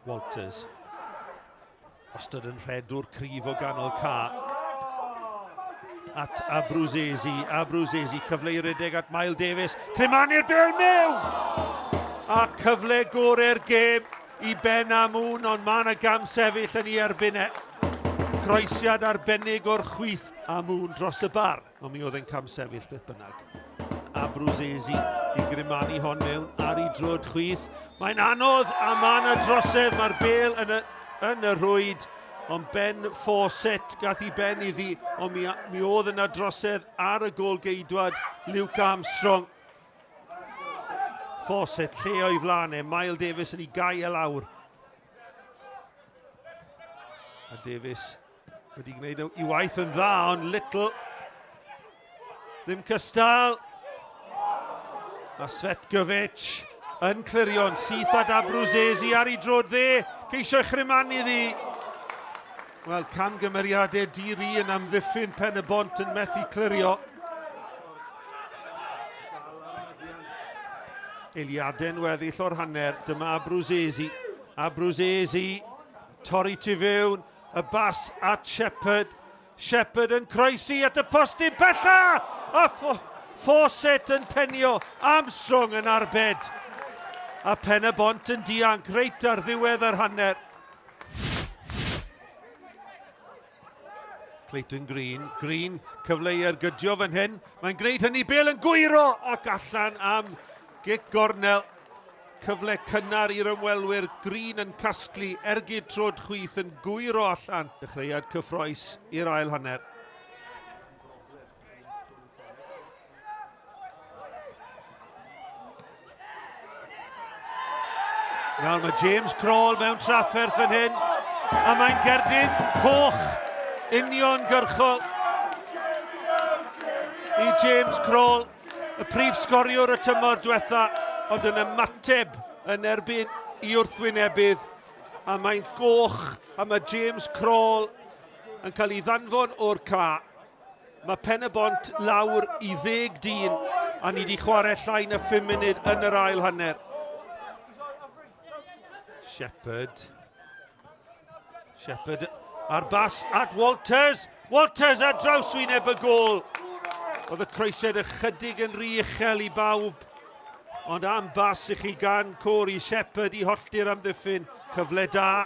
Walters. Wastad yn rhedwr cryf o ganol ca. At Abruzesi, cyfle i redeg at Mael Davies. Cremannu'r bel mewn! A cyfle gorau'r gêm i Ben-y-bont, ond mae yna gam sefyll yn ei erbyn e. Croesiad arbennig o'r chwith Bont dros y bar. Ond mi oedd e'n cam sefyll beth bynnag. Abruzesi i grymannu hon mewn ar ei drod chwith. Mae'n anodd a mae yna drosedd, mae'r bel yn y rwyd. Ond Ben Fawcett gath i ben iddi, ond mi oedd yna drosedd ar y gôl geidwad Luke Armstrong. Fawcett lle o'i flanau, Mael Davies yn ei gau e lawr. A Davies wedi gwneud i waith yn dda, ond Little ddim cystal. A Svetkovic yn clirio'n syth at Abruzesi ar ei drod dde, ceisio chrymannu ddi. Wel, camgymeriadau diri yn amddiffyn Penybont yn methu clirio. Eiliadau'n weddill o'r hanner, dyma Abruzesi. Abruzesi, torri tu fewn, y bas at Shepherd. Shepherd yn croesi at y postyn bella! A Fawcett yn penio, Armstrong yn arbed. A Penybont yn dianc reit ar ddiwedd yr hanner. Clayton Green, cyfle i ergydio fan hyn. Mae'n gwneud hynny, Bale yn gwyro ac allan am gic gornel. Cyfle cynnar i'r ymwelwyr, Green yn casglu, ergyd trod chwith yn gwyro allan. Dechreuad cyffroes i'r ail hanner. Nawr mae James Crawl mewn trafferth fan hyn, a mae'n gerdyn coch uniongyrchol i James Crawl, y prif sgoriwr y tymor diwetha, ond yn ymateb yn erbyn i wrthwynebydd. A mae'n goch a mae James Crawl yn cael ei ddanfon o'r ca. Mae Penybont lawr i 10 dyn a ni wedi chwarae llai na 5 munud yn yr ail hanner. Shepherd ar bas at Walters. Walters ar draws wyneb y gôl. Oedd y croesed ychydig yn rhy uchel i bawb. Ond am bas i chi gan Corey Shepherd i hollti'r amddiffyn. Cyfle da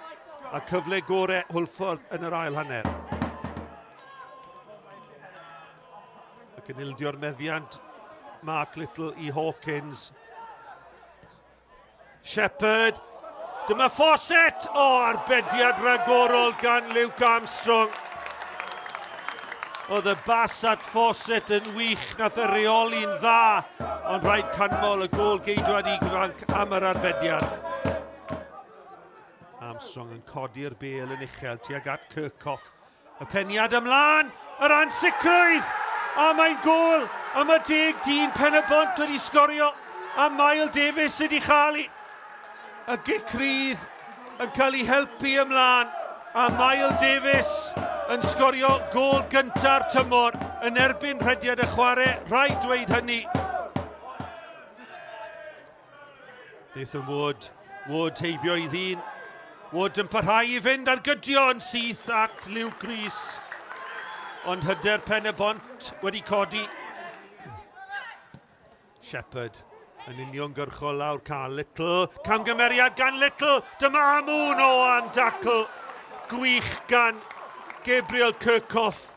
a cyfle gorau Hwlffordd yn yr ail hanner. Ac yn ildio'r meddiant Mark Little i Hawkins. Shepherd. Dyma Fawcett, arbediad ragorol gan Luke Armstrong. Oedd y bas at Fawcett yn wych, nath y reoli'n dda, ond rhaid canmol y gôl geidwad i gyfanc am yr arbediad. Armstrong yn codi'r bel yn uchel tuag at Kirchhoff. Y peniad ymlaen, yr ansicrwydd, a mae'n gôl, a mae 10 dyn Penybont wedi sgorio, a Mael Davies wedi chali. Y gic rydd yn cael ei helpu ymlaen, a Mael Davies yn sgorio gôl gynta'r tymor yn erbyn rhediad y chwarae, rhaid dweud hynny. Nathan Wood heibio i ddyn. Wood yn parhau i fynd ar gydio yn syth at Luke Rees. Ond hyder Penybont wedi codi. Shepherd yn uniongyrchol lawr cael Little. Camgymeriad gan Little. Dyma Bont am dacl gwych gan Gabriel Kirchhoff.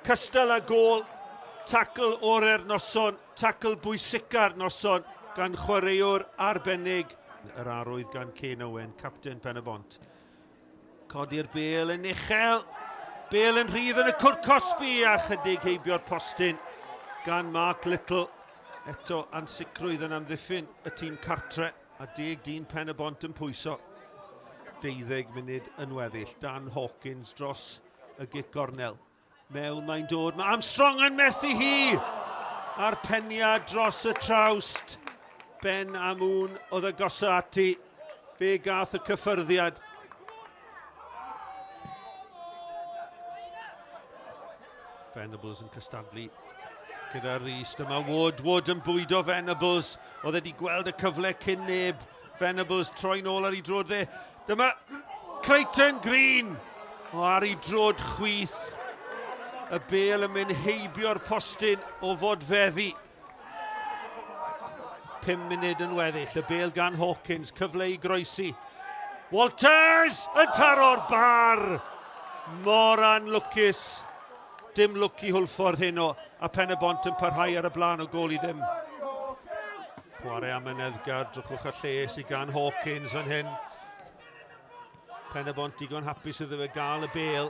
Cystal a gôl. Tacl o'r noson. Tacl bwysica'r noson gan chwaraewr arbennig. Yr arwydd gan Kane Owen, capten Penybont. Codi'r bel yn uchel. Bel yn rhydd yn y cwrt Cosby a chydig heibio'r postyn gan Mark Little. Eto ansicrwydd yn amddiffyn y tîm cartre a 10 dyn Penybont yn pwyso. 12 munud yn weddill. Dan Hawkins dros y gic gornel. Mewn mae'n dod. Mae Armstrong yn methu hi a'r peniad dros y trawst. Ben-y-bont oedd y gosa ati. Fe gath y cyffyrddiad. Venables yn cystadlu gyda Rees. Dyma Wood yn bwydo Venables. Oedd wedi gweld y cyfle cyn neb. Venables troi nôl ar ei drod dde. Dyma Creighton Green. O, ar ei drod chwith. Y bêl yn mynd heibio'r postyn o fodfeddi. 5 munud yn weddill. Y bêl gan Hawkins, cyfle i groesi. Walters yn taro'r bar. Mor anlwcus. Dim lwc i Hwlffordd hyn o, a Penybont yn parhau ar y blaen o gol i ddim. Chwarae am y neddgar, drwchwch ar lles i gan Hawkins fan hyn. Penybont digon hapus iddo fe gael y bêl.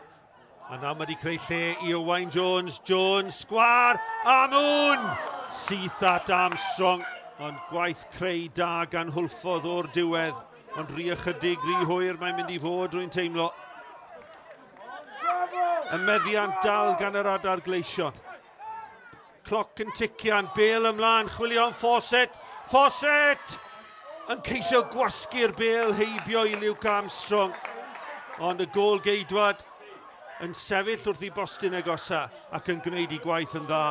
A nawr mae wedi creu lle i Owain Jones. Jones, sgwar, Amwn! Syth at Armstrong, ond gwaith creu da gan Hwlffordd o'r diwedd. Ond rhy ychydig, rhy hwyr mae'n mynd i fod, rwy'n teimlo. Y meddiant dal gan yr adar gleision. Cloc yn tician, bêl ymlaen, chwilio am Fawcett. Fawcett! Yn ceisio gwasgu'r bêl heibio i Luke Armstrong. Ond y gôl geidwad yn sefyll wrth i bostyn agosa ac yn gwneud i gwaith yn dda.